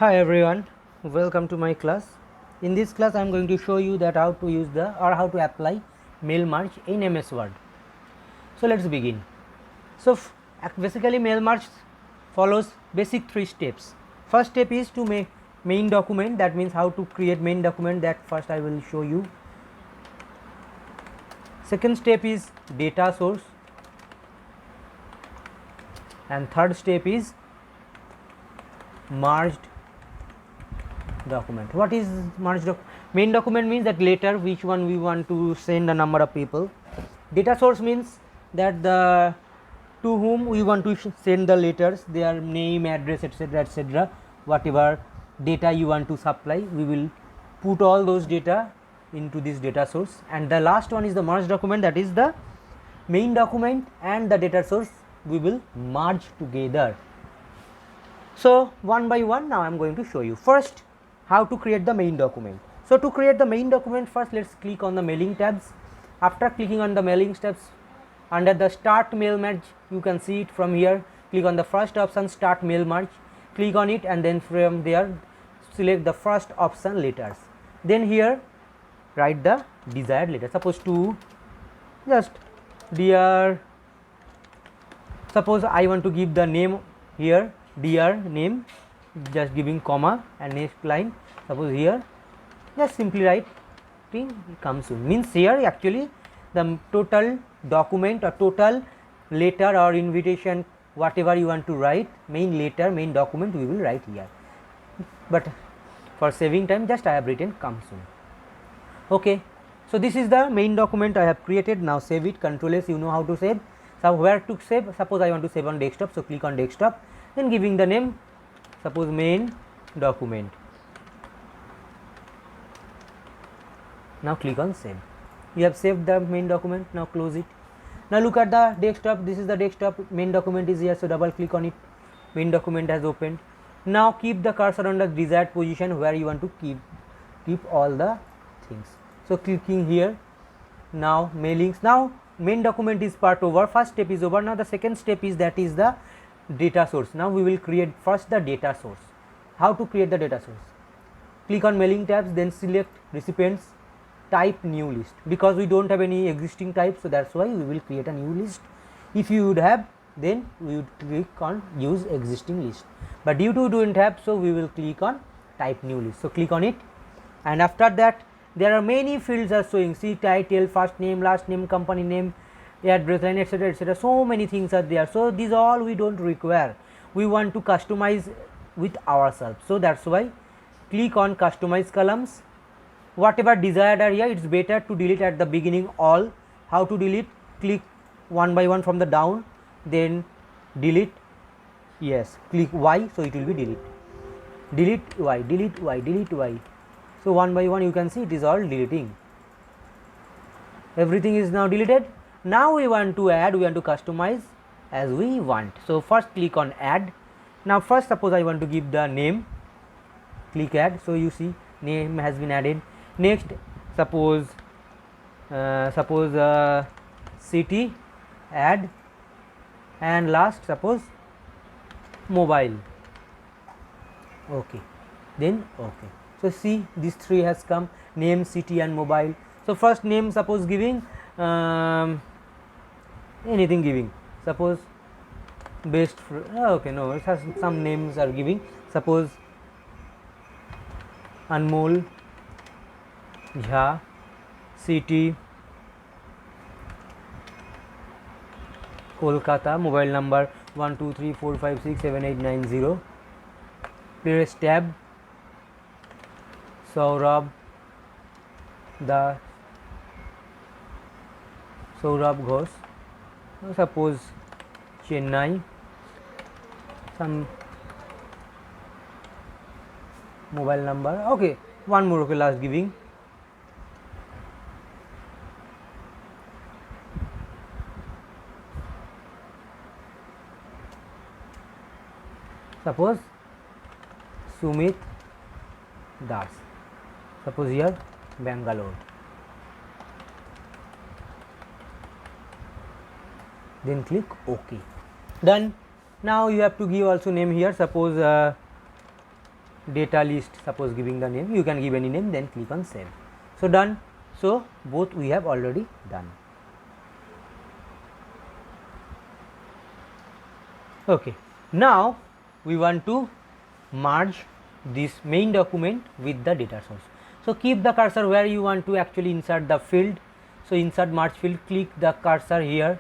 Hi everyone, welcome to my class. In this class I am going to show you that how to use how to apply mail merge in MS Word. So let's begin. So basically mail merge follows basic three steps. First step is to make main document, that means how to create main document, that first I will show you. Second step is data source, and third step is merged document. What is merged main document? Means that later which one we want to send a number of people. Data source means that the to whom we want to send the letters, their name, address, etc., whatever data you want to supply, we will put all those data into this data source. And the last one is the merge document, that is the main document and the data source we will merge together. So one by one now I am going to show you. First, how to create the main document. So to create the main document, first let's click on the mailing tabs. After clicking on the mailing tabs, under the start mail merge, you can see it from here. Click on the first option, start mail merge, click on it, and then from there select the first option, letters. Then here write the desired letter. Suppose to just dear, suppose I want to give the name here, dear name, just giving comma, and next line suppose here just simply write come soon. Means here actually the total document or total letter or invitation, whatever you want to write, main letter, main document, we will write here. But for saving time, just I have written come soon. Okay, so this is the main document I have created. Now save it, Ctrl S, you know how to save. So where to save? Suppose I want to save on desktop, so click on desktop, then giving the name, suppose main document. Now click on save. You have saved the main document. Now close it. Now look at the desktop. This is the desktop. Main document is here, so double click on it. Main document has opened. Now keep the cursor on the desired position where you want to keep all the things. So clicking here. Now mailings. Now main document is part over. First step is over. Now the second step is that is the data source. Now we will create first the data source. How to create the data source? Click on mailing tabs, then select recipients, type new list, because we don't have any existing type, so that's why we will create a new list. If you would have, then we would click on use existing list, but due to don't have, so we will click on type new list. So click on it, and after that there are many fields are showing. See, title, first name, last name, company name, address line, etc., etc. So many things are there. So these all we don't require. We want to customize with ourselves. So that's why click on customize columns. Whatever desired are here, it's better to delete at the beginning all. How to delete? Click one by one from the down, then delete. Yes, click Y, so it will be delete. Delete Y, delete Y, delete Y. So one by one you can see it is all deleting. Everything is now deleted. Now we want to add, we want to customize as we want. So first click on add. Now first suppose I want to give the name, click add. So you see name has been added. Next suppose city, add, and last suppose mobile. Okay, then okay. So see, these three has come, name, city, and mobile. So first name, suppose giving anything, giving suppose best okay, no, it has some names are giving, suppose Anmol Jha, city Kolkata, mobile number 1234567890, press tab, Saurabh Ghosh, suppose Chennai, some mobile number, okay, one more, okay, last giving suppose Sumit Das, suppose here Bangalore, then click OK. Done. Now you have to give also name here, suppose data list, suppose giving the name, you can give any name, then click on save. So done. So both we have already done. Okay, now we want to merge this main document with the data source. So keep the cursor where you want to actually insert the field. So insert merge field, click the cursor here,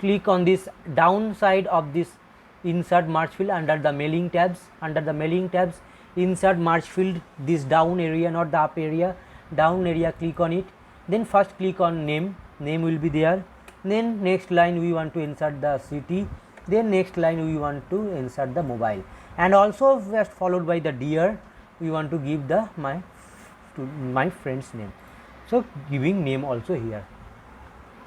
click on this down side of this insert merge field under the mailing tabs. Under the mailing tabs, insert merge field, this down area, not the up area, down area, click on it. Then first click on name, name will be there. Then next line we want to insert the city, then next line we want to insert the mobile, and also just followed by the dear we want to give the my friend's name. So giving name also here.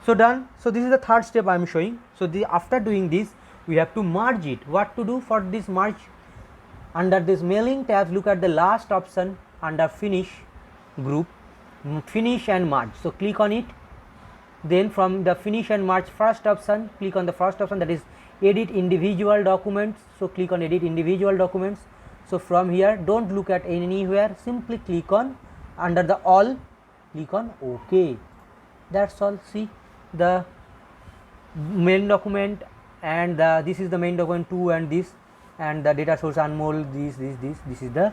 So done. So this is the third step I am showing. So after doing this, we have to merge it. What to do for this merge? Under this mailing tabs, look at the last option under finish group, finish and merge. So click on it. Then from the finish and merge first option, click on the first option, that is edit individual documents. So click on edit individual documents. So from here, don't look at anywhere, simply click on under the all, click on OK. That's all. See the main document, and this is the main document 2 and this, and the data source Anmol, this is the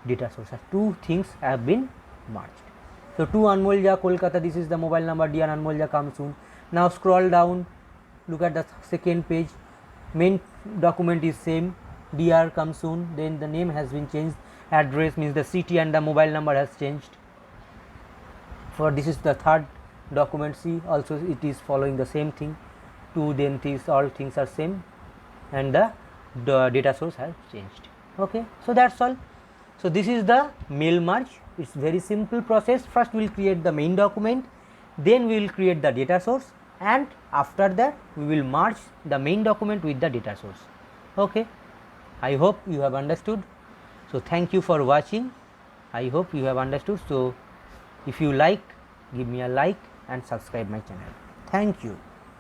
data source. Two things have been merged. So to Anmol Ja Kolkata, this is the mobile number, dear Anmol Ja, come soon. Now scroll down, look at the second page, main document is same, dear come soon, then the name has been changed, address means the city and the mobile number has changed. For this is the third document, see also it is following the same thing, to then things, all things are same, and the data source has changed. Okay, so that's all. So this is the mail merge. It's very simple process. First we will create the main document, then we will create the data source, and after that we will merge the main document with the data source. Okay, I hope you have understood. So thank you for watching. I hope you have understood. So if you like, give me a like and subscribe my channel. Thank you.